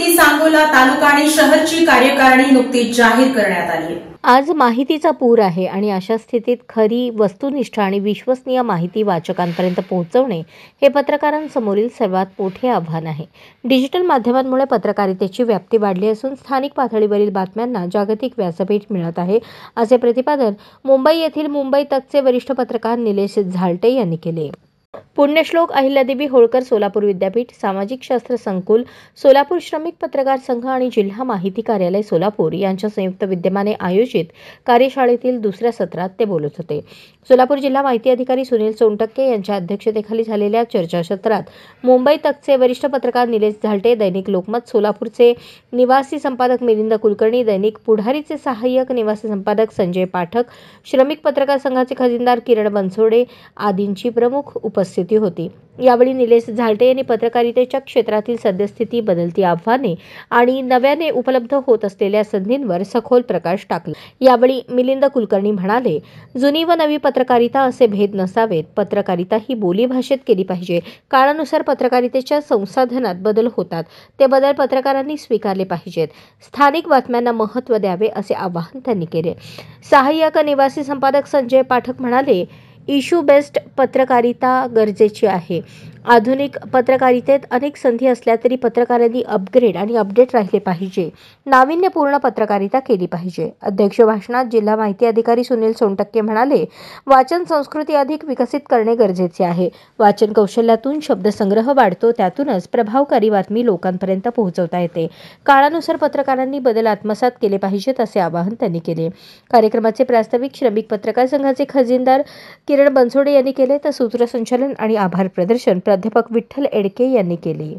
महायुती सांगोला तालुका आणि शहरची कार्यकारिणी नुकतीच जाहीर करण्यात आली. आज माहितीचा पूर आहे आणि अशा स्थितीत खरी, वस्तुनिष्ठ आणि विश्वसनीय माहिती वाचकांपर्यंत पोहोचवणे हे पत्रकारांसमोरील सर्वात मोठे आव्हान आहे. डिजिटल माध्यमांमुळे पत्रकारितेची व्याप्ती वाढली असून स्थानिक पातळीवरील बातम्यांना जागतिक व्यासपीठ मिळत आहे, असे प्रतिपादन मुंबई येथील मुंबई तकचे वरिष्ठ पत्रकार निलेश झालटे यांनी केले. पुण्यश्लोक अहिल्यादेवी होळकर सोलापूर विद्यापीठ, सामाजिक शास्त्र संकुल, सोलापूर श्रमिक पत्रकार संघ आणि जिल्हा माहिती कार्यालय सोलापूर यांच्या संयुक्त विद्यमाने आयोजित कार्यशाळेतील दुसऱ्या सत्रात ते बोलत होते. सोलापूर जिल्हा माहिती अधिकारी सुनील सोनटक्के यांच्या अध्यक्षतेखाली झालेल्या चर्चासत्रात मुंबई तकचे वरिष्ठ पत्रकार निलेश झालटे, दैनिक लोकमत सोलापूरचे निवासी संपादक मिलिंद कुलकर्णी, दैनिक पुढारीचे सहाय्यक निवासी संपादक संजय पाठक, श्रमिक पत्रकार संघाचे खजिनदार किरण बनसोडे आदींची प्रमुख उपस्थिती होती. यावेळी निलेश झालटे यांनी पत्रकारितेच्या क्षेत्रातील सद्यस्थिती, बदलती आव्हाने आणि नव्याने उपलब्ध होत असलेल्या संधींवर सखोल प्रकाश टाकला. यावेळी मिलिंद कुलकर्णी म्हणाले, जुनी व नवी पत्रकारिता असे भेद नसावेत. पत्रकारिता ही बोलीभाषेत केली पाहिजे. काळानुसार पत्रकारितेच्या संसाधनात बदल होतात. ते बदल पत्रकारांनी स्वीकारले पाहिजेत. स्थानिक बातम्यांना महत्त्व द्यावे असे आवाहन त्यांनी केले. सहाय्यक निवासी संपादक संजय पाठक म्हणाले, इश्यू बेस्ड पत्रकारिता गरजेची आहे. आधुनिक पत्रकारितेत अनेक संधी असल्या तरी पत्रकारांनी अपग्रेड आणि अपडेट राहिले पाहिजे. नाविन्यपूर्ण पत्रकारिता केली पाहिजे. अध्यक्ष भाषणात जिल्हा माहिती अधिकारी सुनील सोनटक्के म्हणाले, वाचन संस्कृती अधिक विकसित करणे गरजेचे आहे. वाचन कौशल्यातून शब्दसंग्रह वाढतो, त्यातूनच प्रभावकारी बातमी लोकांपर्यंत पोहोचवता येते. काळानुसार पत्रकारांनी बदल आत्मसात केले पाहिजेत असे आवाहन त्यांनी केले. कार्यक्रमाचे प्रास्ताविक श्रमिक पत्रकार संघाचे खजिनदार किरण बनसोडे यांनी केले, तर सूत्रसंचालन आणि आभार प्रदर्शन प्राध्यापक विठ्ठल एडके यांनी केले.